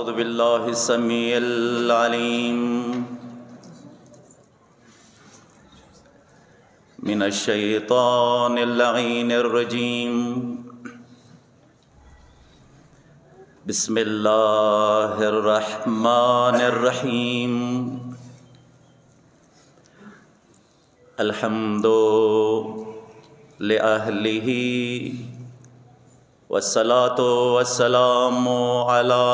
أعوذ بالله السميع العليم من الشيطان اللعين الرجيم. بسم الله الرحمن الرحيم. الحمد لأهله والصلاة والسلام على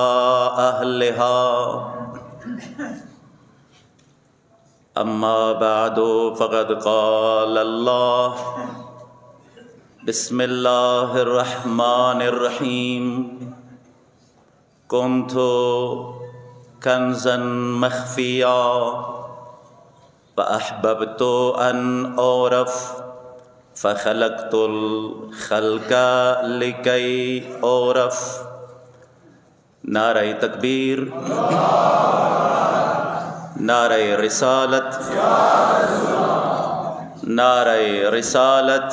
أهلها. أما بعد فقد قال الله بسم الله الرحمن الرحيم. كنت كنزا مخفيا فأحببت أن أعرف فخلقت الخلق لكي أعرف. نعرہ تکبیر، نعرہ رسالت، نعرہ رسالت،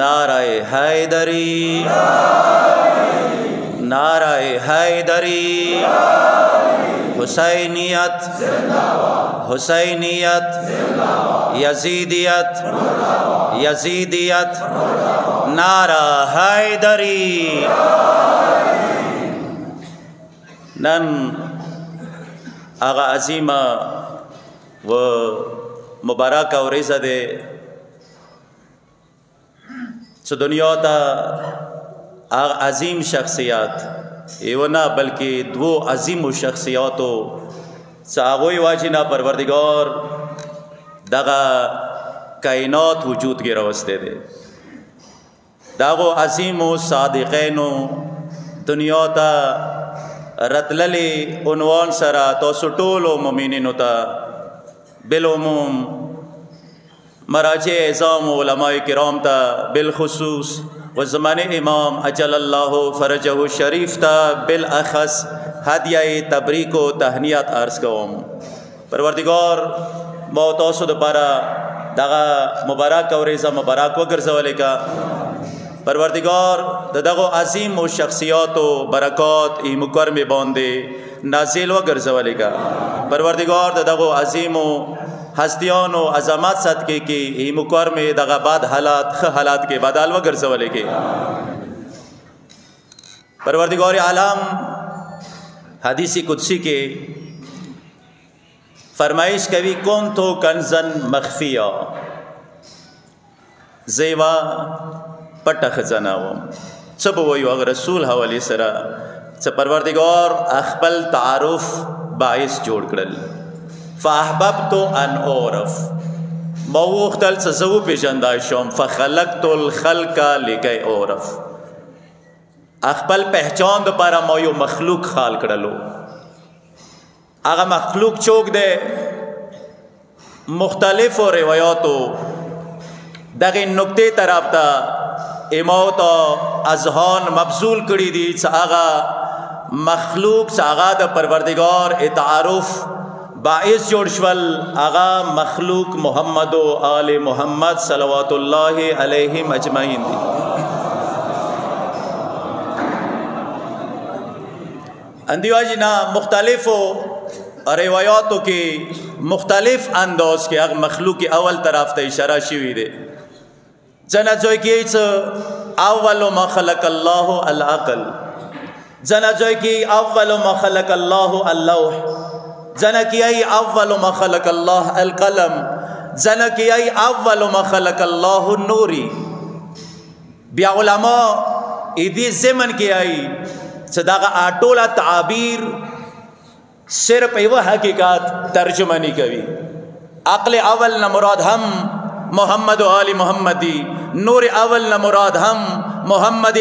نعرہ حیدری، نعرہ حیدری، حسینیت، حسینیت، یزیدیت، یزیدیت، نعرہ حیدری. نن آغا عظیمہ و مبارک ورځ ده چې دنیا ته آغا عظیم شخصیات ایو نه بلکې دو عظیم شخصیاتو چې هغوی واجینا پروردگار دغه کائنات وجود کې راوستی دی. دغو عظیمو صادقینو دنیا ته رتللی عنوان سره تاسو ټولو مؤمنینو ته بالعموم مراجع اعظام و علماء کرام ته بالخصوص و زمان امام اجل الله فرجه الشریف ته بالاخص هدیه تبریک و تهنیت عرض کوم. پروردگار ما تاسو دپاره دغه مبارک ورځ مبارک وګرځولې کا. پروردگار دغه عظیم و شخصیات و برکات ای مکرم باندې نازل وګرځولې کا. پروردگار دغه عظیم و هستیان و عظمت صدقه کې ای مکرم دغه بد حالات خ حالات کې بدل وګرځولې کې. پروردگار عالم حدیث قدسی کې فرمائش کوي کون تو کنزن مخفیا، زیوا پټه خزانه وم. څه به وایو هغه رسول حوالې سره چې پروردگار خپل تعارف باعث جوړ کړل. فاحببت ان اعرف، ما وغوښتل چې زه وپېژندای شم. فخلقت الخلق لکی اعرف، خپل پہچان دپاره ما یو مخلوق خال کړلو. هغه مخلوق چوک دی؟ مختلفو روایاتو دغه نکته طرف ته امام ته اذهان مبذول کړي دي چې هغه مخلوق چې هغه د پروردگار تعارف باعث جوړ شول، هغه مخلوق محمد و آل محمد صلوات الله علیهم اجمعین دي. اندیواجینا مختلفو روایاتو کې مختلف انداز کې هغه مخلوق اول طرف ته اشاره شوی دی. جنا جوی کې اول ما خلق الله العقل، جنا جوی کې اول ما خلق الله اللوح، جنا کې اول ما خلق الله القلم، جنا کې اول ما خلق الله النوری. بیا علماء دې زمن کې چې دغه ټوله تعابیر صرف یو حقیقت ترجمانی کوي. عقل اول نه مراد هم محمد و آل محمدی، نور اول نه مراد هم محمد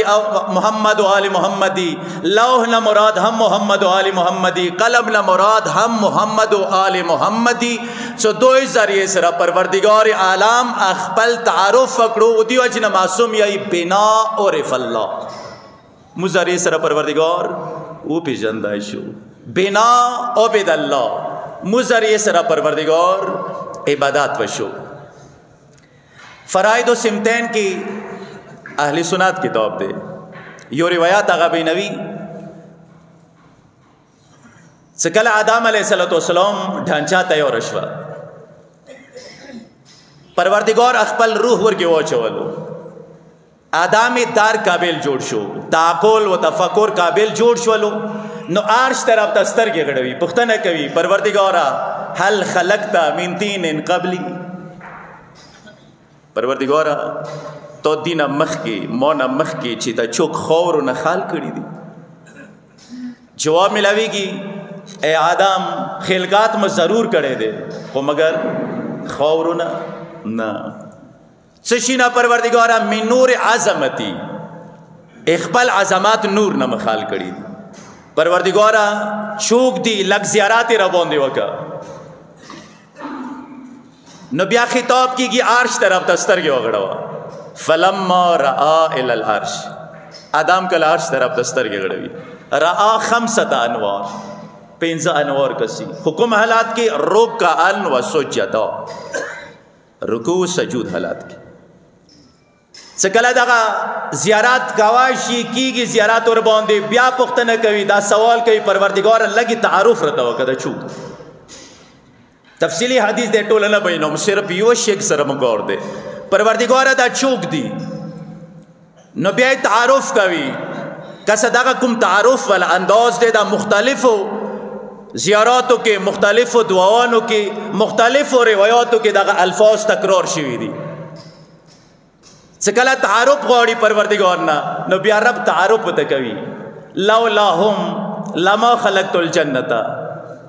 و آل محمدی، لوح نه مراد هم محمد و آل محمدی، قلم نه مراد هم محمد و آل محمدی. سو دوی ذریعے سره پروردگار عالم خپل تعارف وکړو. دیو جن معصوم یی بنا عرف الله، مزاری سره پروردگار او پیژندای شو. بنا عبد الله، مزاری سره پروردگار عبادت وشو. فرائد و سمتین کی اہل سنت کتاب دے. یو روایات آغا بینوی چې کله آدم علیه السلام ډانچا تیار شوه پروردگار خپل روح ورکې واچولو آدم دار قابل جوړ شو تعقل و تفکر قابل جوړ شولو نو عرش طرف ته سترګې غړوي پوښتنه کوي پروردگارا هل خلقت من طین قبلی پروردگارا تو دینه مخکې مونه مخکې چې تا چوک خاورو نه خال کړي دي جواب ملاویږي اے آدم خلقات میں ضرور کړي دي خو مگر خاورو نه سشینا پروردگارا من نور عظمتی اخبل عظمات نور نه مخال کړي دي پروردگارا چوک دی لگ زیارات را باندې وکا نو بیا خطاب کیږي عرش طرف ته سترګې وغړوا فلما رأى الى العرش آدم کله عرش طرف ته سترګې غړوي رأى خمسة انوار 15 انوار کسی حکم حالات کې رکعا و سجدا رکوع سجود حالات کې سکله دغه زیارات کواشي کیږي زیارات ور باندې بیا پوښتنه کوي دا سوال کوي پروردگار لګي تعارف رته وکړه چوک تفصیلی حدیث دے ټول نه بینم صرف یو شیک سره مګور دے پروردگار دا چوک دی نو بیا تعارف کوي کسه دغه کوم تعارف ول انداز دے دا مختلفو زیاراتو کې مختلفو دعاوانو کې مختلفو روایاتو کې دغه الفاظ تکرار شوي دي سکلا تعارف غواړي پروردگار نه نو بیا رب تعارف ته کوي لولا هم لما خلقت الجنه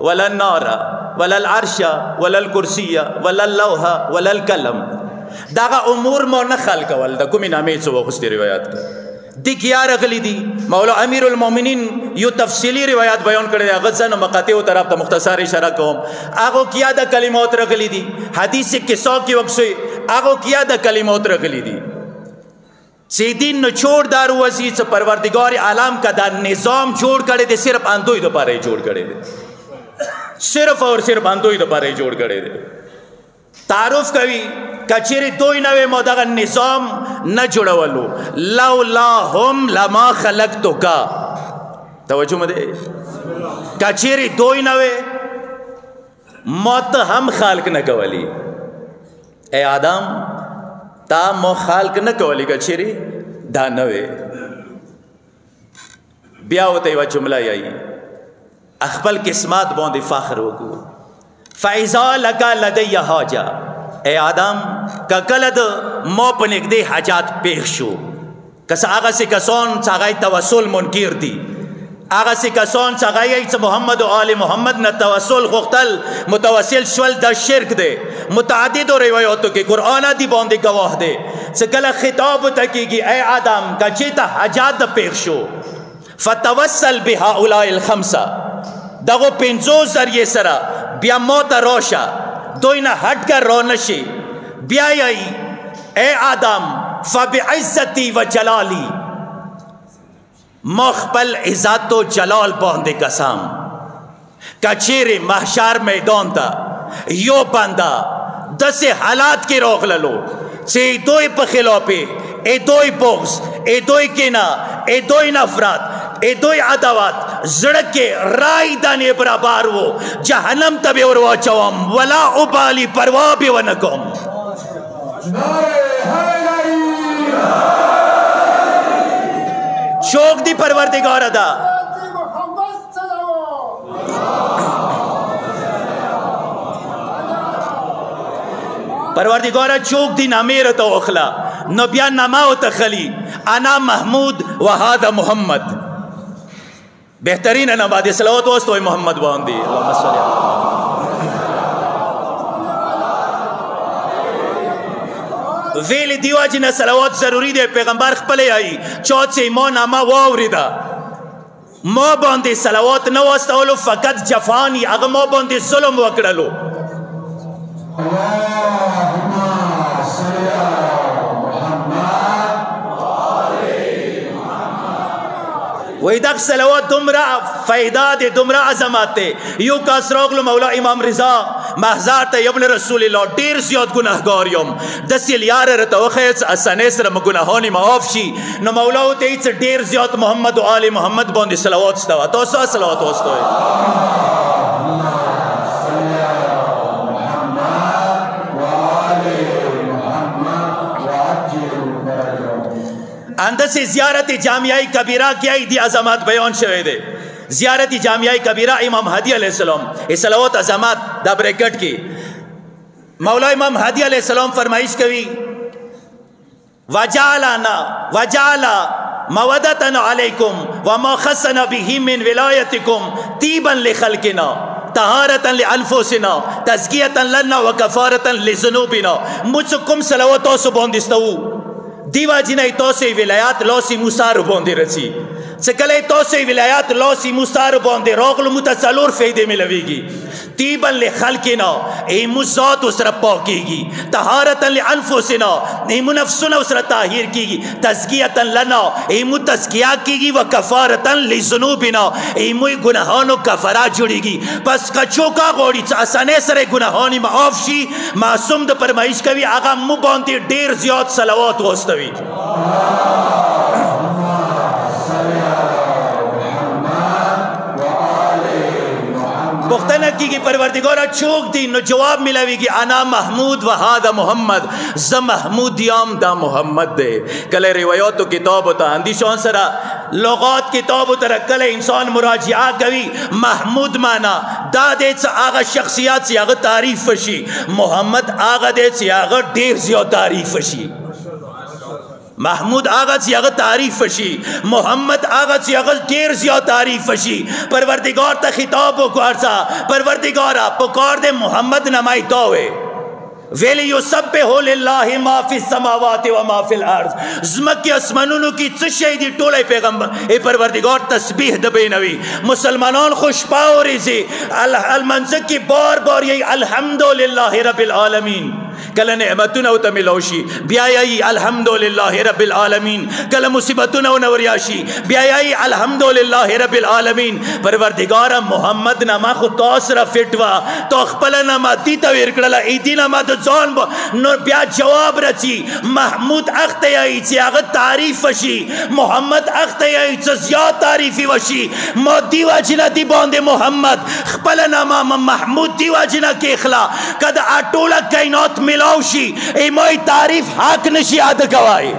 ولا النار ولا العرش ولا الكرسي ولا اللوح ولا القلم داغه امور مو نه خلق ول د کومې نامې څو وختي روایت دي کیا رغلی دي مولا امیر المؤمنین یو تفصیلی روایت بیان کړی دی هغه څنګه مقاطع او طرف ته مختصر اشاره کوم هغه کیا د کلمات رغلی دي حدیث کې قصه کې وکسي هغه کیا د کلمات رغلی دي سیدین نو چھوڑ دارو وزید سے پروردگار عالم کا دا نظام جوڑ کردے دے صرف اندوی دو پارے جوڑ کردے دے صرف اور صرف اندوی دو پارے جوڑ کردے دے تعارف کوي کچری دوی نوے مودغه نظام نه جوړولو لولا هم لما خلقتک توجه مده کچری دوی نوے موت هم خالق نه کولی اے آدم تا مو خالق نه کولی کچری دا نوے بیا وته یو جمله یای خپل قسمت باندې فخر وکړو فاذا لك لدي حاجه اے آدم ککلد مو پنک دی حاجات پیښ شو کس هغه سي کسان څنګه توسل منکر دي هغه سي کسان څنګه محمد او آل محمد نه توسل غختل متوسل شول د شرک دی متعدد روایتو کې قران دی باندې گواه دی څکله خطاب تکيږي اے آدم کچې ته حاجات پیښ شو فتوسل بهؤلاء الخمسه دغه پنځو ذریعہ سره بیا موت روشا دوی نه ہٹ کر رو نشي بیا یای اے آدم فبعزتی و جلالی مخبل عزت و جلال باندې قسم کچیر محشر میدان تا یو بندا دس حالات کی روغ للو سی دوی په خلافه ای دوی بغض ای دوی کینا ای دوی نفرت ای دوی عداوت زړه رای دانې برابر وو جهنم ته به ور واچوم ولا ابالي پروا به ونه کوم چوک دی پروردگار ادا پروردگار چوک دی نامیر تو اخلا نبیا نماو تخلی انا محمود و هذا محمد بہترین ہے نباد صلوات وستو محمد باندی اللہم صلی اللہ ویلی دیوا جنہ صلوات ضروری دے پیغمبر خپلے آئی چوت سے ایمان اما واوری دا مو باندی صلوات نواستولو فقط جفانی اگر مو باندی ظلم وکڑلو وی دق صلوات دمرا فیداد دمرا عظمت تے یو کا سروغلو مولا امام رضا محضار تا ابن رسول اللہ دیر زیاد گناہگاریم دسیل یار رتا وخیص اسانیس رم گناہانی معاف شی نو مولا تیچ دیر زیاد محمد و آل محمد باندی صلوات استوا توسا صلوات استوا اندر سے زیارت جامعہ کبیرہ کیا دی عظمت بیان شوئے دے زیارت جامعہ کبیرہ امام ہدی علیہ السلام یہ صلوات عظمت دا بریکٹ کی مولا امام ہدی علیہ السلام فرمائش کوي وجعل مودة عليكم وما خصنا به من ولایتكم طیبا لخلقنا طهارة لأنفسنا تزکیة لنا وکفارة لذنوبنا مجھ سے کم صلواتوں سے بوندستو دیوا جنہی توسی ولایات لوسی موسیٰ رو بوندی رسی سکلے توسی ولایات لوسی موسیٰ رو بوندی روغل متصلور فیدے میں لوی گی تیبا لخلقنا ایمو ذات اس رب پاکی گی طہارتا لانفسنا ایمو نفسنا اس رب طاہیر کی گی تزکیتا لنا ایمو تزکیہ کی گی وکفارتا لذنوبنا ایمو گناہانو کفرہ جڑی گی پس کچوکا غوڑی چاسانے سرے گناہانی معاف شی معصوم دا پرمائش کوي آغا مو باندی دیر زیاد صلوات ہوستوی پختنہ کی پروردگارہ چوک دی نو جواب ملاوی گی انا محمود و هذا محمد ز محمود دیام دا محمد دے کلے روایاتو کتابو تا اندیشان سرا لغات کتابو تا کلے انسان مراجعہ کوي محمود مانا دا دے چا آغا شخصیات سی آغا تعریف فشی محمد آغا دے چا آغا دیر زیاد تعریف فشی محمود آغا سی اغا تعریف فشی محمد آغا سی اغا دیر زیاد تعریف فشی پروردگار تا خطاب کو عرصہ پروردگارا پکار دے محمد نمائی توے وَلِيُسَبِّحُ لِلَّهِ مَا فِي السَّمَاوَاتِ وَمَا فِي الْأَرْضِ زمک کی اسمانونو کی چشہی دی ٹولے پیغمبر اے پروردگار تسبیح دبے نوی مسلمانان خوش پاو ریزی المنزق کی بار بار یہی الحمدللہ رب العالمین کل نعمتنا و تملوشی بیائی الحمدللہ رب العالمین کل مصیبتنا و نوریاشی بیائی الحمدللہ رب العالمین پروردگار محمد نما خود تاثر فٹوا تو اخپل نما دیتا ویرکڑلا ایدی نما زون نو بیا جواب رچی محمود اختیائی چی اغت تعریف وشی محمد اختیائی چی زیاد تعریفی وشی مو دیوا جنا دی باندے محمد خپل نما محمود دیوا جنا کی اخلا کد اٹولا کائنات ملاوشی ای موی تعریف حق نشی آدھ گوائی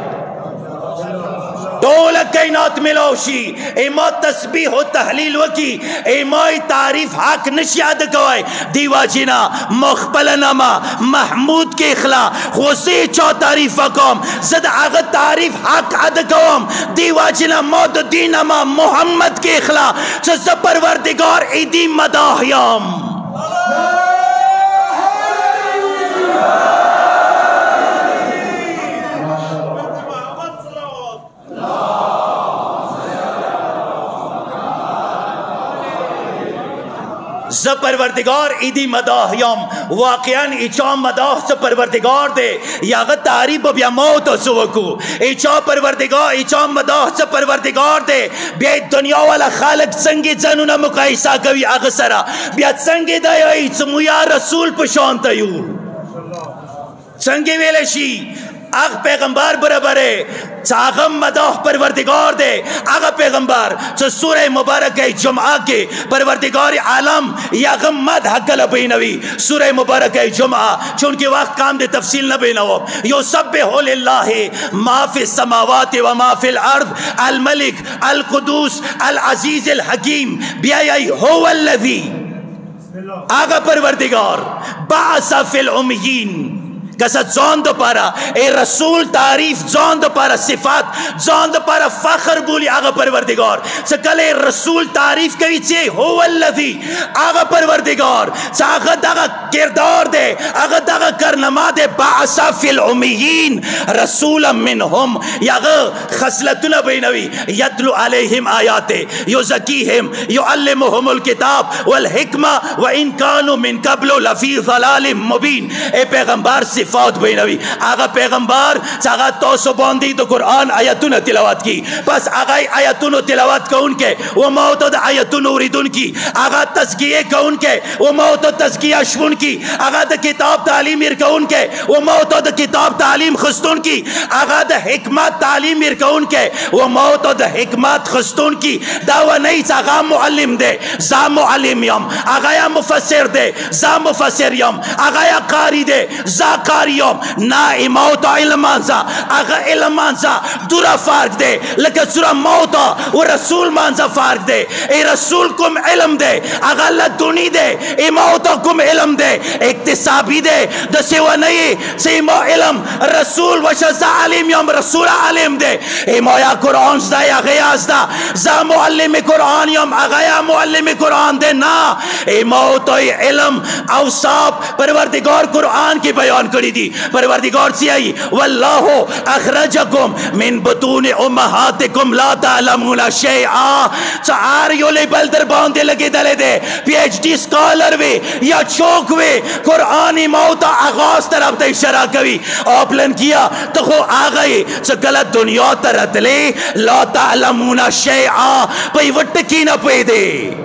دول کائنات ملوشی اے ما تسبیح و تحلیل وکی اے مائی تعریف حق نشیاد گوائی دیوا جنا مخبل نما محمود کے اخلا خوصی چو تعریف وکم زد آغت تعریف حق عد گوام دیوا جنا موت دین اما محمد کے اخلا چز پروردگار ایدی مداحیام ز پروردگار ایدی مداحیام واقعاً ایچا مداح ز پروردگار دے یا غد تعریب بیا موت سوکو ایچا پروردگار ایچا مداح ز پروردگار دے بیا دنیا والا خالق سنگی زنونا مقایسہ کوي اغسرا بیا سنگی دایائی چمویا رسول پشانتایو سنگی ویلشی اغ پیغمبر برابرے چاغم مداح پروردگار دے اغا پیغمبر چا سورہ مبارک جمعہ کے پروردگار عالم یا غم مدح کلبی نوی سورہ مبارک جمعہ چونکہ وقت کام دے تفصیل نبی نو یسبح للہ ما فی السماوات و ما فی الارض الملک القدوس العزیز الحکیم بیائی هو الذی آغا پروردگار بعث فی الامیین کسا زان دو پارا اے رسول تعریف زان دو پارا صفات زان دو پارا فخر بولی آغا پروردگار سکلے رسول تعریف کوي چے هو الذی آغا پروردگار سا آغا داغا کردار دے آغا داغا کرنما دے بعثا فی الامیین رسولا منہم یا آغا خسلتنا بینوی یدلو علیہم آیات یزکیہم یعلمہم الکتاب والحکمہ وان کانوا من قبل لفی ضلال مبین اے پیغمبر صفات فوت بینوي هغه پیغمبر چې هغه تاسو باندې د قرآن آیتونه تلاوت کی پس هغه آیتونو تلاوت کوونکې و ما ته د آیتونو اوریدونکي هغه تزکیه کوونکې و ما ته تزکیه شونکي هغه د کتاب تعلیم ورکوونکې و ما ته د کتاب تعلیم خستونکي هغه د حکمت تعلیم ورکوونکې و ما ته د حکمت خستونکي دا و نه چې هغه معلم دی زه معلم یم هغه یا مفسر دی زه مفسر یم هغه یا قاری دی زه قاری یم نه ما ته علم مانځه هغه علم مانځه دوره فرق دی لکه څومره ما ته و رسول مانځه فرق دی ای رسول کوم علم دی هغه لدونی دی ای ما ته کوم علم دی اکتسابی دی داسې ونه یې چې ما علم رسول وشه زه عالم یم رسول عالم دی ای ما یا قرآن زده هغه یا زده زه معلم قرآن یم هغه یا معلم قرآن دی نه ای ما ته علم اوصاف پروردگار قرآن کی بیان کړی دي پروردگار څه والله اخرجکم من بطون امهاتکم لا تعلمون شیئا چار یو لیبل در باندې لګېدلی دی پی ایچ ڈی سکالر وي یا چوک وي قرآن موت آغاز طرف ته اشاره کوي او پلن کیا ته خو هغه یې چې کله دنیا ته راتلې لا تعلمون شیئا په یوه ټکي نه پوهېدې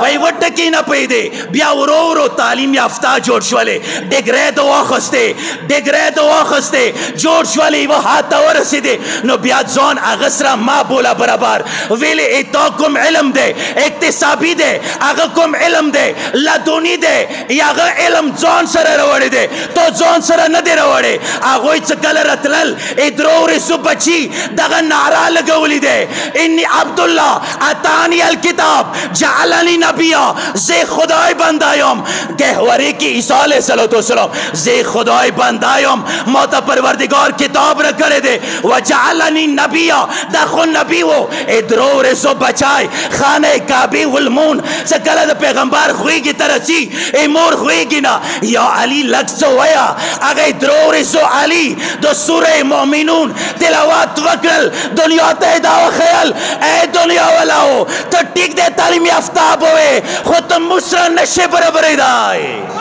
پای وټه کې نه پېدې بیا ورو ورو تعلیم یافته جوړ شولې ډګری ته واخیستې ډګری ته واخیستې جوړ شولې یوه حد ته ورسېدې نو بیا ځان هغه سره ما بوله برابر ویلې تا کوم علم دی اکتسابي دی هغه کوم علم دی لدونی دی یا هغه علم ځان سره راوړی دی تو ځان سره نه دی راوړی هغوی چې کله راتلل درو ورځو بچي دغه نعره لګولې دی انی عبدالله اتانی الکتاب جعلنی نبیا زی خدای بندایم گهوری کی عیسی علیہ السلام زی خدای بندایم ما تا پروردگار کتاب را کرے دے و جعلنی نبیا دا خون نبی و ادرو رسو بچائی خانه کعبی والمون سکل دا پیغمبر خوی کی ترسی امور خوی کی نا یا علی لکسو ویا اگه ادرو رسو علی دو سورہ مومنون تلاوات وکرل دنیا تیدا و خیال اے دنیا والاو تو ٹک دے تعلیم یافتاب ہوئے خود تم مصر نشے برابر دائے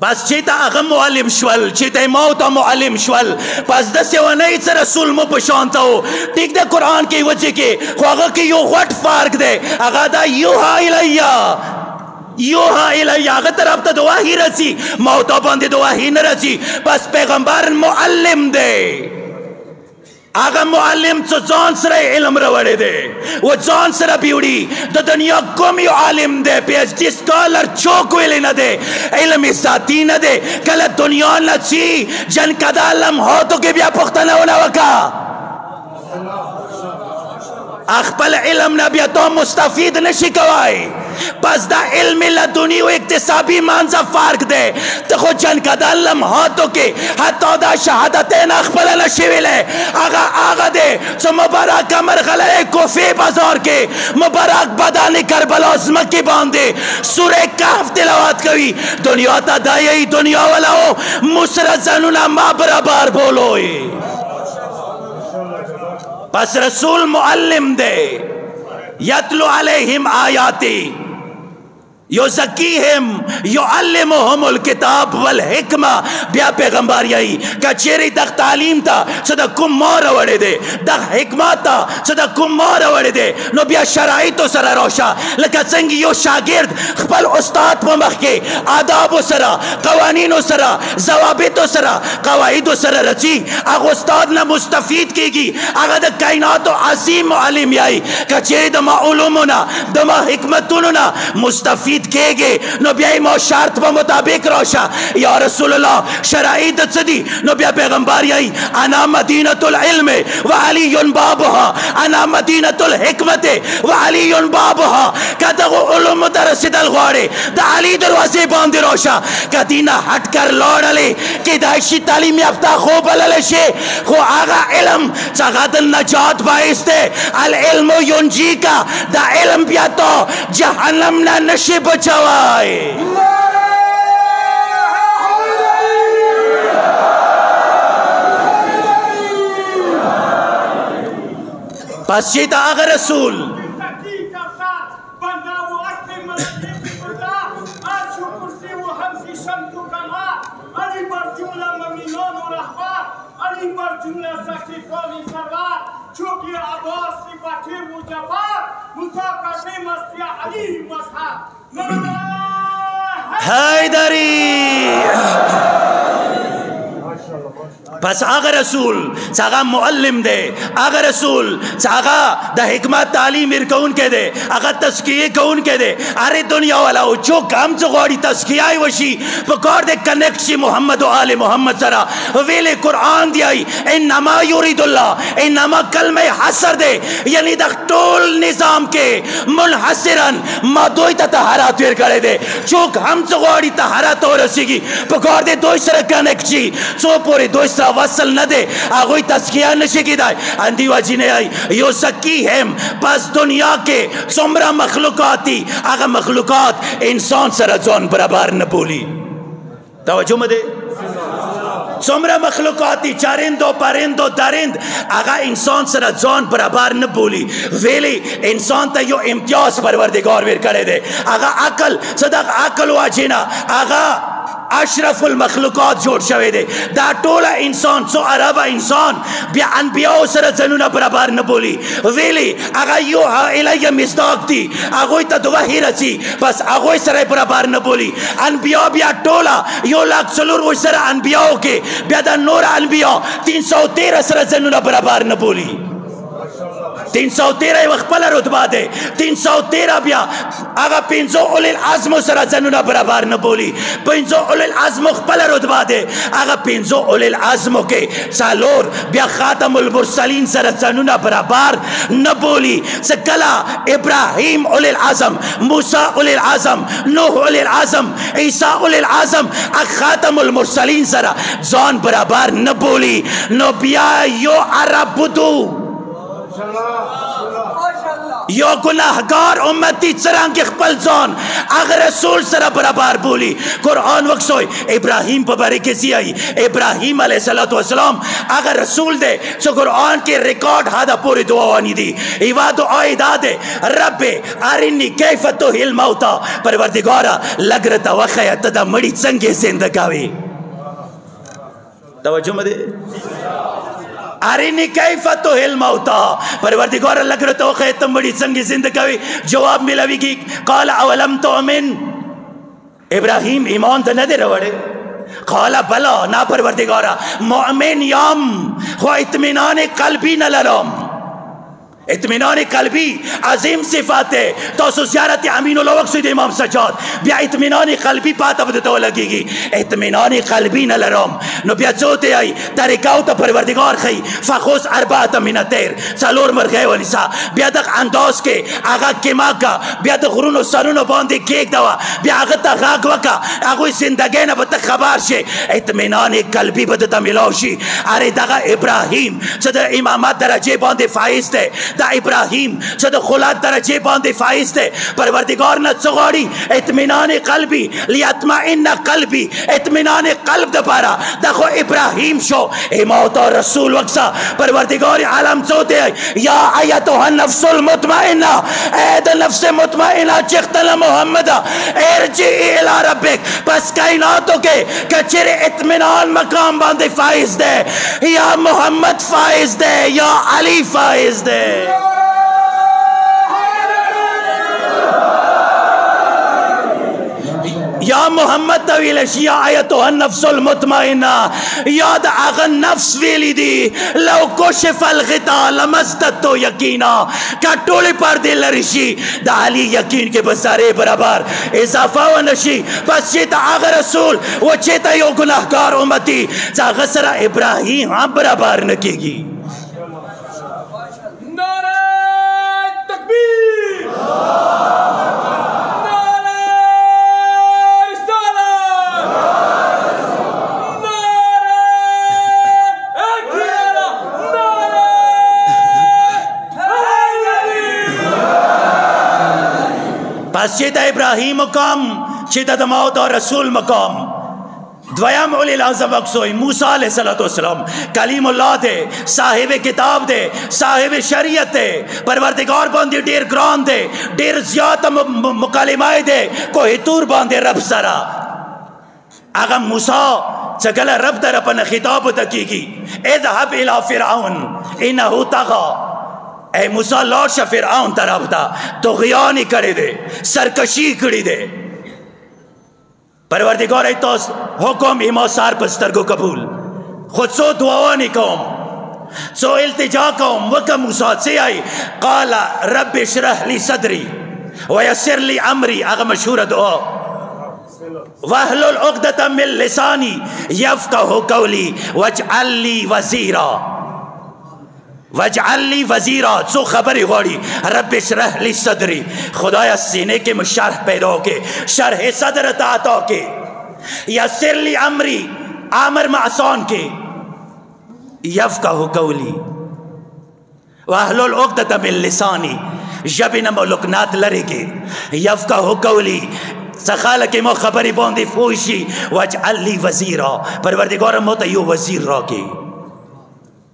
پس چیتا اغم معلم شول چیتا موتا معلم شول پس دس ونئی سے رسول مو پشانتا ہو ٹھیک دے قرآن کی وجہ کے خواہ کی یو غٹ فارق دے اگا دا یوہا الیہ یوہا الیہ اگا طرف تا دعا ہی رسی موتا باندے دعا ہی نہ رسی پس پیغمبر معلم دے آگا معلم چو جان سر علم روڑے دے وہ جان سر بیوڑی تو دنیا کومی عالم دے پی ایچ ڈی سکالر چوکویلی نہ دے علم ذاتی نہ دے کل دنیا نہ چی جن کدا لمحاتو کے بیا پختہ نہ ہونا وکا اخپل علم نہ بیا تو مستفید نشی کوائی پس دا علم لدنی و اکتسابی مانزا فرق دے تو خود جن کدا لمحاتو کے حتی دا شہادتین اخپل نشیویلے آغا دے سو مبارک مرغلے کوفی بازار کے مبارک بدانی کربلا زمکی باندے سورہ کہف تلاوات کوئی دنیا تا دائی دنیا والا ہو مصر زنونا ما برابر بولوئی پس رسول معلم دے یتلو علیہم آیاتی یزکیہم یعلمہم الکتاب والحکمہ بیا پیغمبر یہی کہ چیری دق تعلیم تا صدا کم مارا وڑے دے دق حکمہ تا صدا کم مارا وڑے دے نو بیا شرائطو سرا روشا لکہ سنگی یو شاگرد خپل استاد پا مخ کے آدابو سرا قوانینو سرا ضوابطو سرا قواعدو سرا رچی اگ استاد نا مستفید کی گی اگا دا کائناتو عظیم معلم یہی کہ چیری دما علومونا دما حکمتونونا مستفید تمدید کېږي نو بیا یې مو شرط په مطابق راشه یا رسول الله شرایط څه دي نو بیا پیغمبر یې انا مدینة العلم وعلی بابها انا مدینة الحکمت وعلی بابها که دغو علوم ته رسېدل غواړې د علي دروازې باندې راشه که دینه هټ کر لاړلې کیدای شي تعلیم یافته خو بللی شي خو هغه علم چې هغه د نجات باعث دی العلم ینجیکا دا علم بیا تو جهنم نه نشي بچوای پس چې دا هغه رسول حیدری پس هغه رسول چې هغه معلم دی هغه رسول چې هغه د حکمت تعلیم ورکوونکی دی هغه تزکیه کوونکی دی هرې دنیا والا او چوک هم چې غواړي تزکیه یې وشي پکار دی کنیکټ شي محمد و آل محمد سره ویلې قرآن دی انما یرید الله انما کلمه حصر دی یعنی د ټول نظام کې منحصرا ما دوی ته طهارت ورکړی دی چوک هم چې غواړي طهارت ته ورسېږي پکار دی دوی سره کنیکټ شي څو پورې دوی سره وصل نه دی هغوی تزکیه نشي کېدای اندی وجینه یو زکی هم پس دنیا کې څومره مخلوقات دي هغه مخلوقات انسان سره ځان برابر نه بولي توجه مده څومره مخلوقات دي چارند و پرند و درند هغه انسان سره ځان برابر نه بولي ویلي انسان ته یو امتیاز پروردگار ورکړی دی هغه عقل صدق عقل واجینا هغه اشرف المخلوقات جوړ شوی دی دا ټوله انسان څو عربه انسان بیا انبیاو سره ځانونه برابر نه بولي ویلي هغه یو الیه مصداق دي هغوی ته د وحی رسي بس هغوی سره برابر نه بولي انبیا بیا ټوله 1,40,000 سره انبیاو کې بیا د نور انبیا 313 سره ځانونه برابر نه بولي 313 خپل رتبه ده 313 بیا هغه 5 اولل عزم سره ځانونه برابر نه بولي 5 اولل عزم خپل رتبه ده هغه 5 اولل عزم کې څلور بیا خاتم المرسلین سره ځانونه برابر نه بولي سکلا ابراهیم اولل عزم موسی اولل عزم نوح اولل عزم عیسی اولل عزم خاتم المرسلین سره ځان برابر نه بولي نو بیا یو عرب بودو یو گناهگار امتی څرنګه خپل ځان هغه رسول سره برابر بولی قرآن وکسوی ابراهیم په باره کې زیائی ابراهیم علیه السلام هغه رسول دی چې قرآن کې ریکارډ هدا پوری دعاوانی دی ایوا دعای داده رب ارنی کیف تحیی الموتى پروردگارا لګرته وخیه ته د مړي څنګه زنده کوي توجه مده ارینی کیف تحیی الموتى پروردگار اللہ کرو تو خیتم بڑی سنگی زندگی جواب ملاوی کی قال اولم تؤمن ابراہیم ایمان تا ندے روڑے قال بلا نا پروردگارا مؤمن یام خو اطمینان قلبی نلرم اطمینان قلبی عظیم صفات ہے تو زیارت امین الوقت سید امام سجاد بیا اطمینان قلبی پاتا بدتا لگی گی اطمینان قلبی نلرم نو بیا چوتے آئی ترکاو تا پروردگار خی فخوص اربعت من الطیر سالور مرغے و نساء بیا دق انداز کے آغا کما کا بیا دق غرون و سرون و باندے کیک دوا بیا آغا تا غاق وکا آغوی زندگی نبتا خبار شے اطمینان قلبی بدتا ملاوشی ارے دقا ابراہیم صدر امامات درجے باندے فائز دے دا ابراہیم صد خلات درجے باندے فائز دے پروردگار نہ سغاڑی اطمینان قلبی لیطمئن قلبی اطمینان قلب دپارا دخو ابراہیم شو اموت و رسول وقصا پروردگار عالم سوتے یا ایتوہ النفس المطمئنہ اید نفس مطمئنہ چختل محمد ارجعی الى ربک پس کائناتوں کے کچر اطمینان مقام باندے فائز دے یا محمد فائز دے یا علی فائز دے یا محمد طویل شیا آیتو النفس المطمئنہ یاد آغا نفس ویلی دی لو کشف الغطا لمزدد تو یقینا کا ٹولی پر دل رشی دا علی یقین کے بسارے برابر اضافہ و نشی پس چیتا آغا رسول و چیتا یو گناہگار امتی چا غسر ابراہیم ہم برابر نکی گی نعرہ تکبیر پس چیتا ابراہیم مقام چیتا دماؤت اور رسول مقام دویم علی العظم اکسوئی موسیٰ علیہ السلام کلیم اللہ دے صاحب کتاب دے صاحب شریعت دے پروردگار باندے دیر گران دے دیر زیادہ مکالمائی دے کوئی تور باندے رب سرا آغا موسیٰ چکل رب در اپنا خطاب تکی گی اذهب الى فرعون انہو تغا اے موسیٰ لوش فرعون طرف دا تغیانی کرے دے سرکشی کری دے پروردگار ای تو حکم ایما سار پستر کو قبول خود سو دعوانی قوم سو التجا قوم وکا موسیٰ سے آئی قال رب اشرح لی صدری ویسر لی عمری اگا مشہور دعا وحلل عقدۃ من لسانی یفقہوا قولی واجعل لی وزیرا وجعل لی وزیرا سو خبری غوڑی رب اشرح لی صدری خدایا سینے کے مشرح پیدا کے شرح صدر عطا کے یسر لی امری عامر معصان کے یفقہ قولی واحلل عقدۃ من لسانی جبن ملکنات لرے کے یفقہ قولی سخال کے مو خبری بوندی فوشی وجعل لی وزیرا پروردگار موتا یو وزیر را کے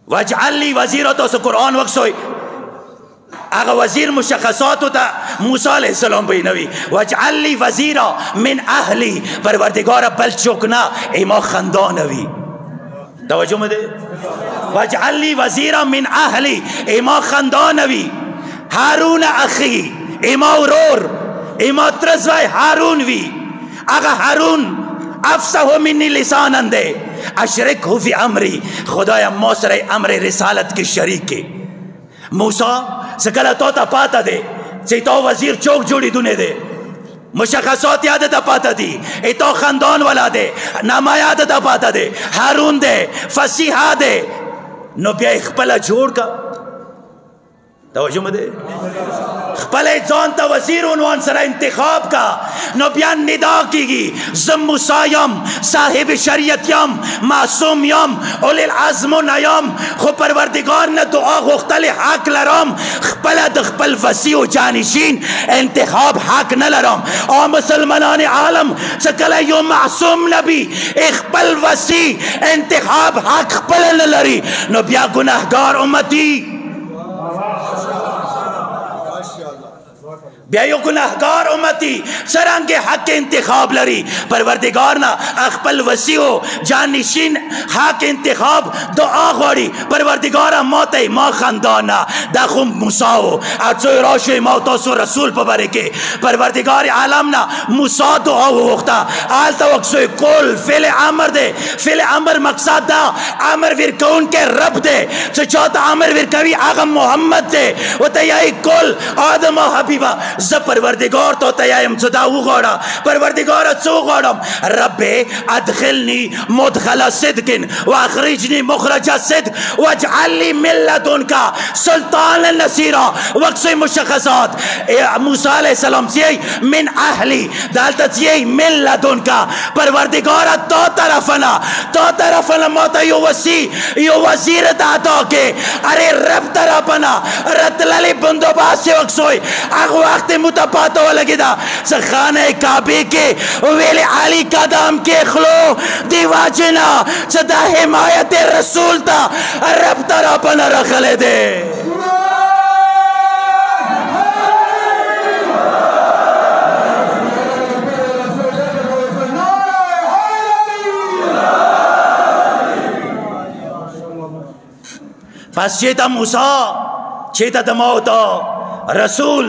وجعل لی وزیرہ تو سو قرآن وقت سوئی آگا وزیر مشخصات ہوتا موسیٰ علیہ السلام بینوی وجعل لی وزیرہ من اہلی پروردگار بل چکنا ایما خاندانوی توجہ میں دے وجعل لی وزیرہ من اہلی ایما خاندانوی ہارون اخی ایما ورور ایما ترزوائی ہارون وی آگا ہارون افسہ منی لسان اندے اشرک ہو فی امری خدایا موسر امر رسالت کی شریک کے موسیٰ سکلہ توتا پاتا دے چیتو وزیر چوک جوڑی دونے دے مشخصات یادتا پاتا دی ایتو خاندان والا دے ناما یادتا پاتا دے ہارون دے فسیحہ دے نو بیا اخپلا جوڑ کا توجہ میں دے خپل جانتا وزیر عنوان سرا انتخاب کا نو بیان ندا کی گی زم موسیم صاحب شریعت یم معصوم یم اولی العظم و نیم خو پروردگار نے دعا غختل حق لرم خپل دخپل وسیع و جانشین انتخاب حق نلرم او مسلمانان عالم سکل یو معصوم نبی اخپل وسیع انتخاب حق خپل نلری نو بیا گناہگار امتی بیایو گناہگار امتی سرنگ حق انتخاب لری پروردگارنا اخپل وسیعو جانشین حق انتخاب دعا غوری پروردگارا موت ما خاندانا داخم موسیٰو اچوی روشوی موتو سو رسول پبرے کے پروردگار عالمنا موسیٰ دعا وقتا آلتا وقسوی کل فیل عمر دے فیل عمر مقصد دا عمر ورکون کے رب دے چوتا عمر ورکوی آغم محمد دے و تیائی کل آدم و حبیبہ ز پروردگار تو تیایم صداو غوڑا پروردگار سو غوڑم رب ادخلنی مدخل صدقن و اخرجنی مخرج صدق واجعل لی ملتن کا سلطان النصیرہ وقت مشخصات موسیٰ علیہ السلام سیئی من اہلی دالتا سیئی ملتن کا پروردگار تو طرفنا موتا یو وزیر داتا کے ارے رب طرفنا رتللی بندوباس سے وقت اگو وقت متپاتو لگی دا سخانہ کعبے کے ویل علی قدم کے خلو دیواجنا صدا حمایت رسول تا رب ترہ پنا رکھلے دے پس چیتا موسیٰ چیتا دموتا رسول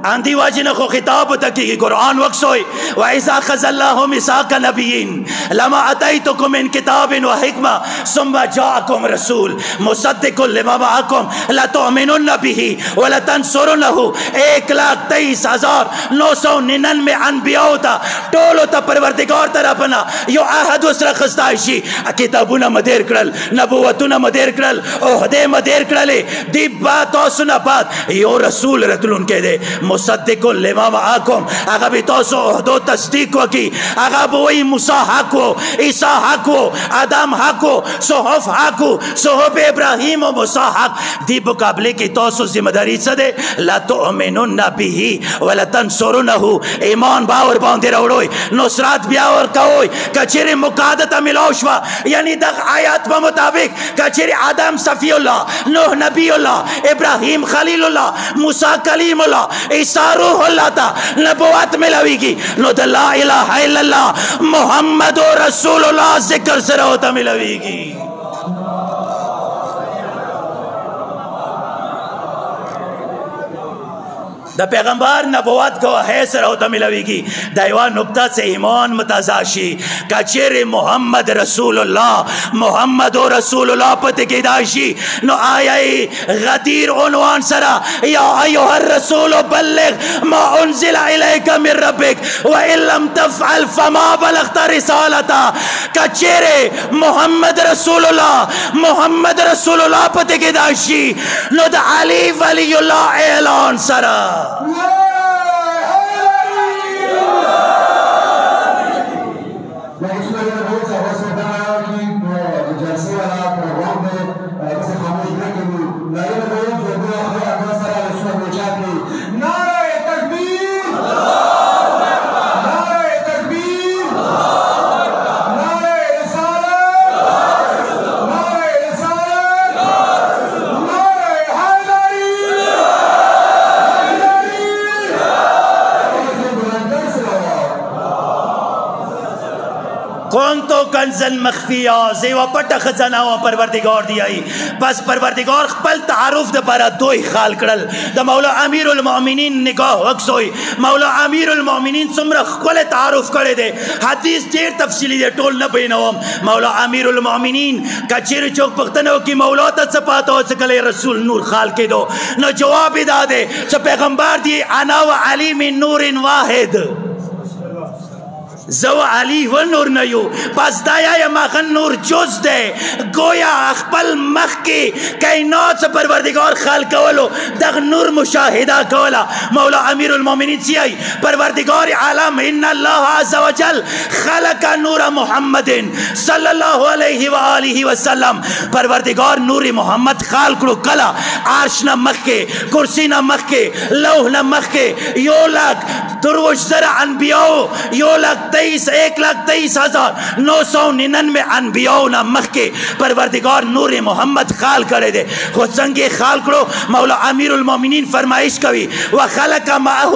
اندی واجن خو خطاب تکی قرآن وقصوئی وَإِذَا خَذَ اللَّهُ مِيثَاقَ النَّبِيِّينَ لَمَا آتَيْتُكُم مِّن كِتَابٍ وَحِكْمَةٍ ثُمَّ جَاءَكُمْ رَسُولٌ مُصَدِّقٌ لِّمَا مَعَكُمْ لَتُؤْمِنُنَّ بِهِ وَلَتَنصُرُنَّهُ 1,23,999 انبیاء تا ټولو ته پروردگار طرفنا یو عهد وسره خستای شي کتابونه مدیر کړل نبوتونه مدیر کړل عہدې مدیر کړلې دی با تاسو نه بعد یو رسول راتلون کې دی مصدق لما معاکم هغه به تاسو عہدو تصدیق وکي هغه به وایي موسی حق و عیسی حق و آدم حق و صحف حق و صحف ابراهیم و موسی حق دی مقابله کې تاسو ذمہ داری څه ده لا تؤمنون به ولا تنصرونه ایمان باور باندې راوړوي نصرت بیا ورکوي کچېرې مقادته ملاو شوه یعنی دغه آیات په مطابق کچېرې آدم صفی الله نوح نبی الله ابراهیم خلیل الله موسی کلیم الله عیسی روح الله تا نبوت ملاویږي نو د لا اله الا الله محمد رسول الله ذکر سره ہوتا ملاویږي دا پیغمبر نبوت کو ہے سر ہوتا ملویگی دیوان نکتہ سے ایمان متازاشی کچیر محمد رسول اللہ محمد و رسول اللہ پتہ کی داشی نو آیائی غدیر عنوان سرا یا ایوہ الرسول بلغ ما انزل الیک من ربک وَإِن لَمْ تَفْعَلْ فَمَا بَلَغْتَ رِسَالَتَا کچیر محمد رسول اللہ پتہ کی داشی نو دا علی ولی اللہ اعلان سرا کون تو کنزن مخفیا زیوا پٹا خزانہ و پروردگار دیائی پس پروردگار خپل تعارف دا پارا دوئی خال کرل دا مولا امیر المؤمنین نگاہ وکسوئی مولا امیر المؤمنین سمرا خپل تعارف کرے دے حدیث دیر تفصیلی دے ٹول نہ بینوام مولا امیر المؤمنین کچیر چوک پختنو کی مولا تا سپاتا ہو سکلے رسول نور خال کے دو نو جواب دا دے سو پیغمبر دی انا و علی من نور واحد زو علی و نور نیو پس دایا یا مخن نور جز دے گویا اخپل مخ کی کائنات سے پروردگار خال کولو دغ نور مشاہدہ کولا مولا امیر المومنین سیائی پروردگار عالم ان اللہ عز و جل خلق نور محمد صلی اللہ علیہ وآلہ وسلم پروردگار نور محمد خال کرو کلا عرش نہ مخ کے کرسی نہ مخ کے لوح نہ مخ کے یو لگ دروش زرع انبیاء یو لگ 1,23,999 انبیاء نہ مخ کے پروردگار نور محمد خال کرے دے خود سنگے خال کرو مولا امیر المومنین فرمائش کوي وخلق معه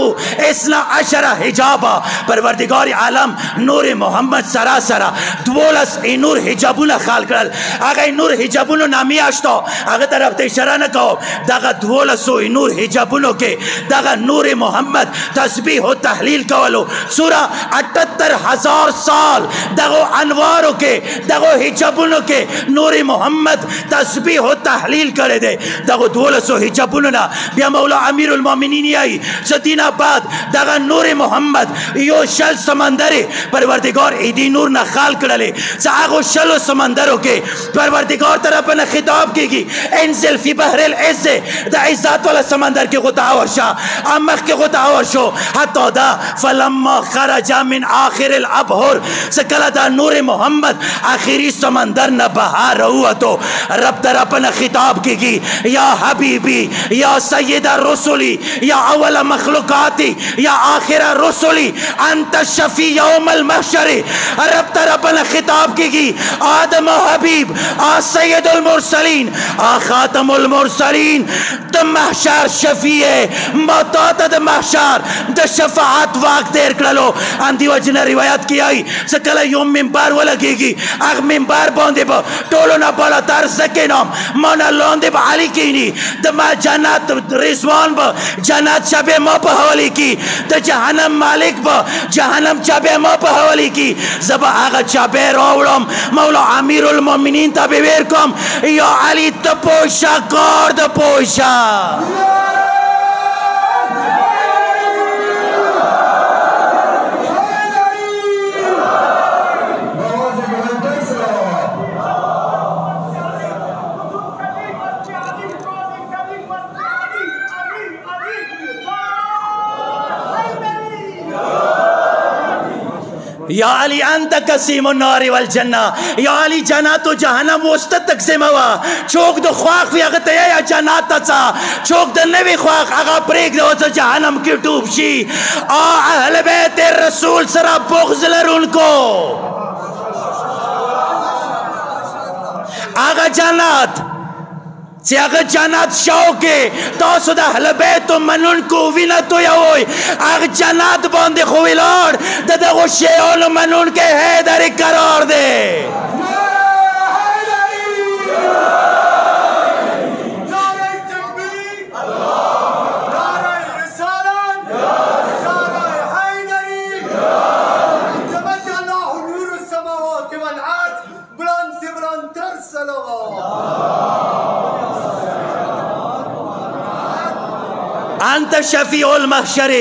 12 حجابا پروردگار عالم نور محمد سراسرا 12 نور حجابونا خال کرل اگر نور حجابونو نامی آشتا اگر طرف تشرا نہ کہو داغا 12 نور حجابونو کے داغا نور محمد تسبیح و تحلیل کولو سورہ 78,000 سال دغو انوارو کے دغو حجابونو کے نور محمد تسبیح و تحلیل کرے دے دغو 12 حجابونو نا بیا مولا امیر المومنین آئی ستینہ بعد دغا نور محمد یو شل سمندر پروردگار ایدی نور نا خال کرلے ساگو شلو سمندرو کے پروردگار طرف نا خطاب کی گی انزل فی بحر العز دا عزت والا سمندر کے خود آورشا امخ کے خود آورشو حتی دا فلما خرج من آخر الابہر سکلا دا نور محمد آخری سمندر نہ بہار ہوا تو رب طرف نہ خطاب کی گی یا حبیبی یا سید رسولی یا اول مخلوقاتی یا آخر رسولی انت شفی یوم المحشر رب طرف نہ خطاب کی گی آدم و حبیب آ سید المرسلین آ خاتم المرسلین دا محشر شفیع موتات دا محشر دا شفاعت واقع دیر کرلو اندی وجنہ روایت کی آئی سکل یوم منبر ولگی گی اغ منبر باندے با ٹولونا بالا تر زکی نام مانا لاندے با علی کینی دما جنت رضوان با جنت شب ما پا حوالی کی دا جہنم مالک با جہنم شب ما پا حوالی کی زبا آغا شب راولم مولا امیر المومنین تا بیویر کم یا علی تا پوشا کار دا پوشا یا علی انت قسیم النار والجنہ یا علی جنات و جہنم وسط تقسیم ہوا چوک دو خواق فی اغتا یا جنات تسا چوک دو نوی خواق اغا پریک دو سا جہنم کی ٹوب شی اہل بیت رسول سرا بغض لرون کو آغا جنات سی اگر جنات شوکے تو سدہ اہل بیت منون کو وینتو یا ہوئی اگر جنات باندے خوی لار دادا گو شیعون منون کے حیدر قرار دے انت شفیع المحشر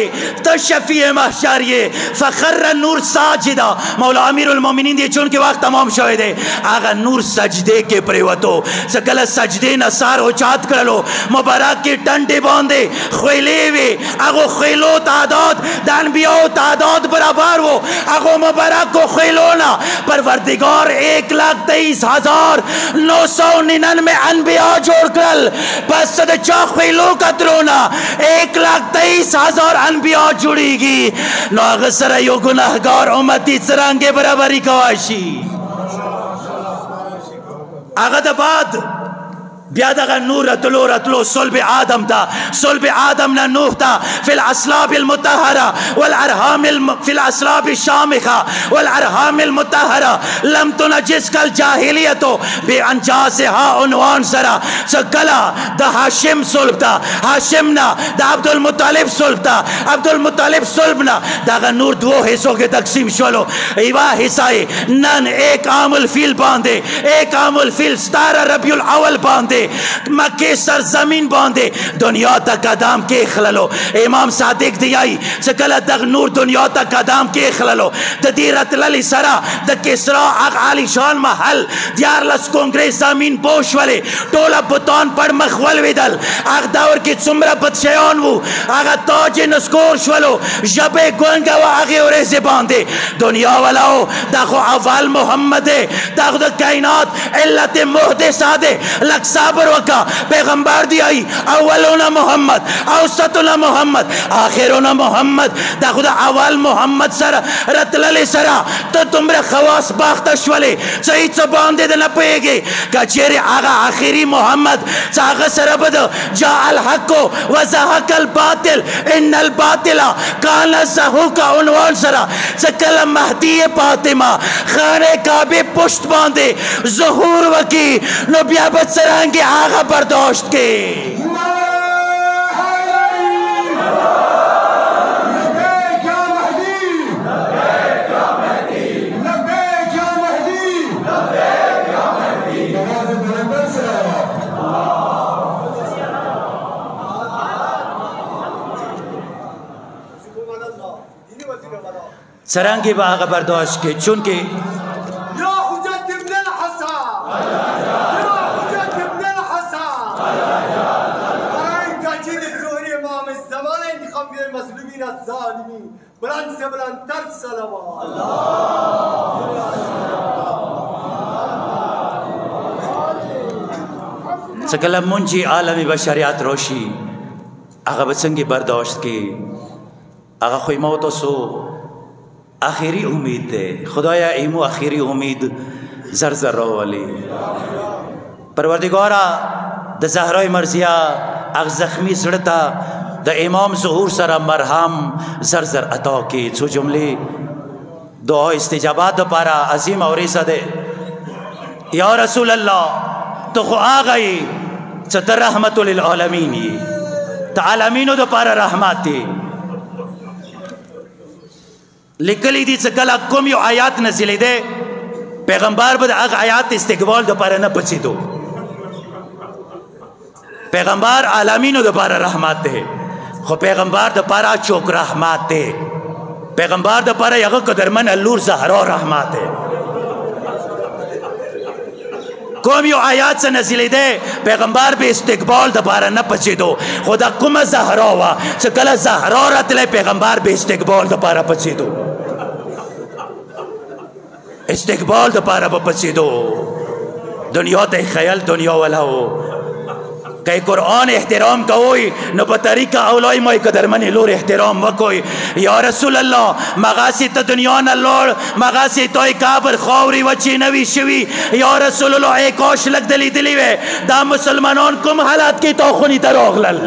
تو شفیع محشر یہ فخر نور ساجدہ مولا امیر المومنین دی چون کے وقت تمام شوئے دے آغا نور سجدے کے پریوتو سکل سجدے نصار ہو چاہت کرلو مبارک کی ٹنڈے باندے خویلے وے اگو خیلو تعداد دان بیاو تعداد برابر ہو اگو مبارک کو خیلونا پروردگار 1,23,999 انبیاء جوڑ کرل پس صد چا خیلو کا ترونا 1,23,000 انبیاء جڑی گی نو اغسر یو گناہگار امتی سرانگے برابری کواشی اغد بعد بیاد اگر نور رتلو صلب آدم تا صلب آدم نا نوح تا فی الاسلاب المتحرہ والارحام فی الاسلاب الشامخہ والارحام المتحرہ لم تنجس کل جاہلیتو بے انجاسها عنوان سرا سکلا دا حاشم صلب تا حاشمنا دا عبدالمطالب صلب تا عبدالمطالب صلبنا دا اگر نور دو حصوں کے تقسیم شولو ایوہ حصائے نن ایک عام الفیل باندے ایک عام الفیل 17 ربیع الاول باندے مکہ سرزمین باندے دنیا تا قدام کے خللو امام صادق دیائی سکلا دغ نور دنیا تا قدام کے خللو دا دیرت للی سرا دا کسرا اغ عالی شان محل دیار لس کنگریس زمین بوش والے ٹولا بطان پر مخول ویدل اغ دور کی سمرہ بدشیان وو اغا تاج نسکور شولو جب گونگا و آگے اور ایسے باندے دنیا والاو دا خو اول محمد ہے دا خو دا کائنات علت محدثہ دے لک صابر وکا پیغمبر دی آئی اولونا محمد اوسطونا محمد آخرونا محمد دا خدا اول محمد سر رتلل سرا تو تمرے خواص باختش والے صحیح سا باندے دے نپے گے کچھر آغا آخری محمد ساغا سر بدو جا الحق و زحق الباطل ان الباطل کانا زہو کا عنوان سرا سکل مہدی فاطمہ خانے کعبے پشت باندے ظہور وکی نبیابت سرانگے آغا برداشت کے سرانگے با آغا برداشت کے چونکہ بلند سے بلند تر صلوات سکلہ منجی عالم بشریات روشی آغا بسنگی برداشت کی آغا خوی موتو سو آخری امید دے خدایا ایمو آخری امید زرزر رو والی پروردگارا دا زہرائی مرزیہ آغا زخمی زڑتا دا امام ظہور سرا مرہم زرزر عطا کی سو جملے دعا استجابات پارا عظیم اوریسا دے یا رسول اللہ تو خو آگئی چتر رحمت للعالمین تا عالمینو دو پارا رحمت دی لکلی دی چکلا کم یو آیات نزلی دے پیغمبر بد اغ آیات استقبال دو پارا نپچی دو پیغمبر عالمینو دو پارا رحمت دے خو پیغمبر دو پارا چوک رحمت دے پیغمبر دو پارا یغا قدرمن اللور زہرا رحمت دے کوم یو آیات سے نزلی دے پیغمبر بے استقبال دا پارا نپچی دو خدا کم زہرا وا چکل زہرا رت لے پیغمبر بے استقبال دا پارا پچی دو استقبال دا پارا پچی دو دنیا تے خیال دنیا والا ہو کہ قرآن احترام کا ہوئی نو پا طریقہ اولائی مائی قدر منی لور احترام وکوئی یا رسول اللہ مغاسی تا دنیا نا لور مغاسی توی کابر خوری وچی نوی شوی یا رسول اللہ ایک اوش لگ دلی دلی وے دا مسلمانان کم حالات کی تو خونی تا روغلل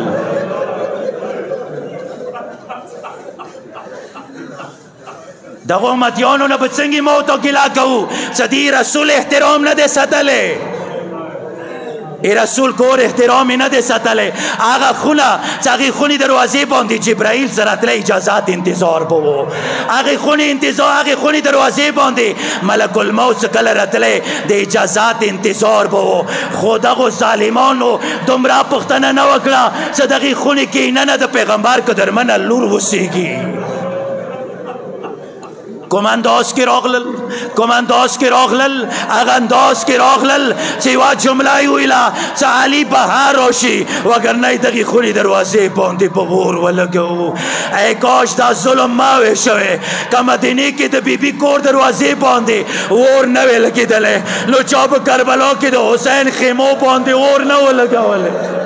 دا غومتیانو نا بچنگی موتو گلا کہو صدی رسول احترام نا دے ستلے ای رسول کور احترامی نده ستله آغا خونه چاگی خونی دروازه باندی جبرائیل سرطله اجازات انتظار بو آغی خونی انتظار آغی خونی دروازه باندی ملک الموت سکل رطله ده اجازات انتظار بو خدا غو ظالمانو دمرا پختنه نوکلا صدقی خونی که اینه ده پیغمبر کدر من اللور وسیگی کمانداز کی راغلل اغنداز کی راغلل چیوا جملای ہوئیلا چا علی بہار روشی وگر نئی دقی خونی دروازے پوندی پبور ولگو اے کاش دا ظلم ماوے شوے کا مدینی کی دا بی بی کور دروازے پوندی وور نوے لگی دلے لو چوب کربلا کی دا حسین خیمو پوندی وور نوے لگا ولے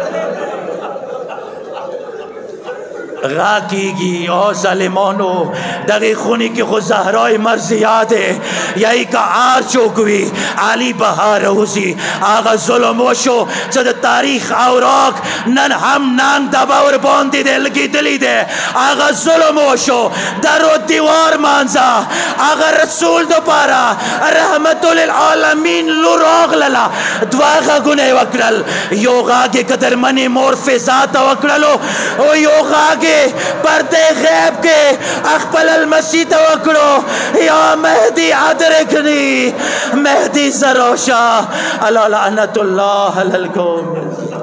غا کیگی او ظالمانو دغی خونی کی خود زہرائی مرضیات ہے یہی کا آر چوکوی علی بہار ہوزی آغا ظلم وشو چد تاریخ اوراق نن ہم نان دباور باندی دے لگی دلی دے آغا ظلم وشو در و دیوار مانزا آغا رسول دو پارا رحمت للعالمین لراغ للا دواغا گنے وکرل یوغا کے قدر منی مور فیضات وکرلو او یوغا کے پردے غیب کے اخبل المسیح توکڑو یا مہدی ادرکنی مہدی زروشا علی لعنت اللہ علیکم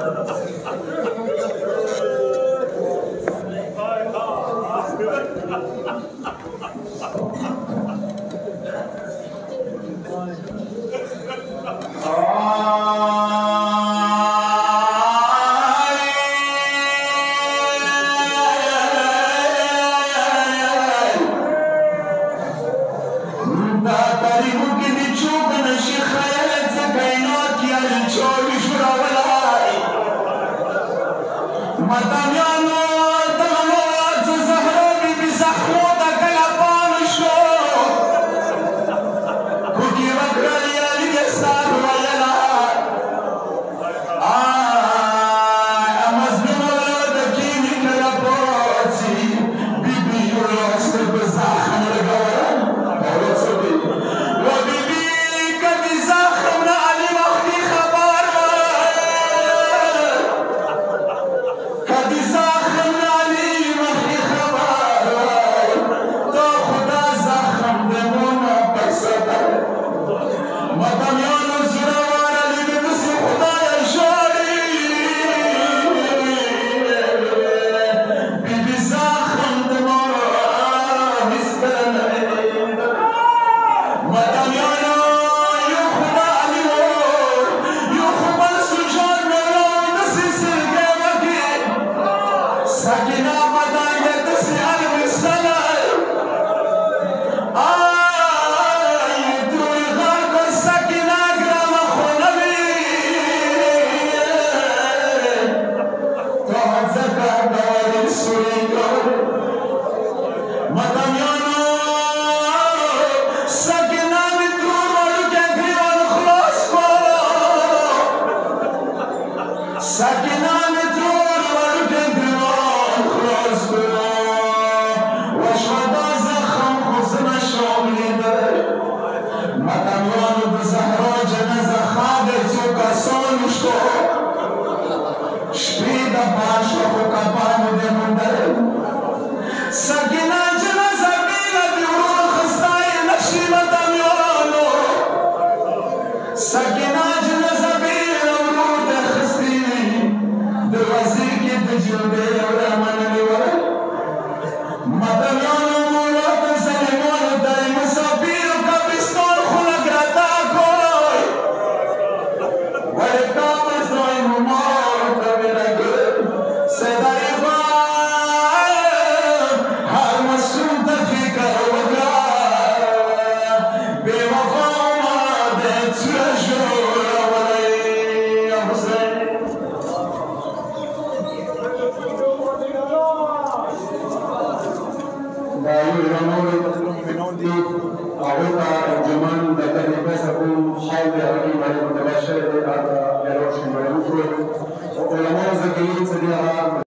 وشهد زخم حسن شامل علماء ذكيين سريعة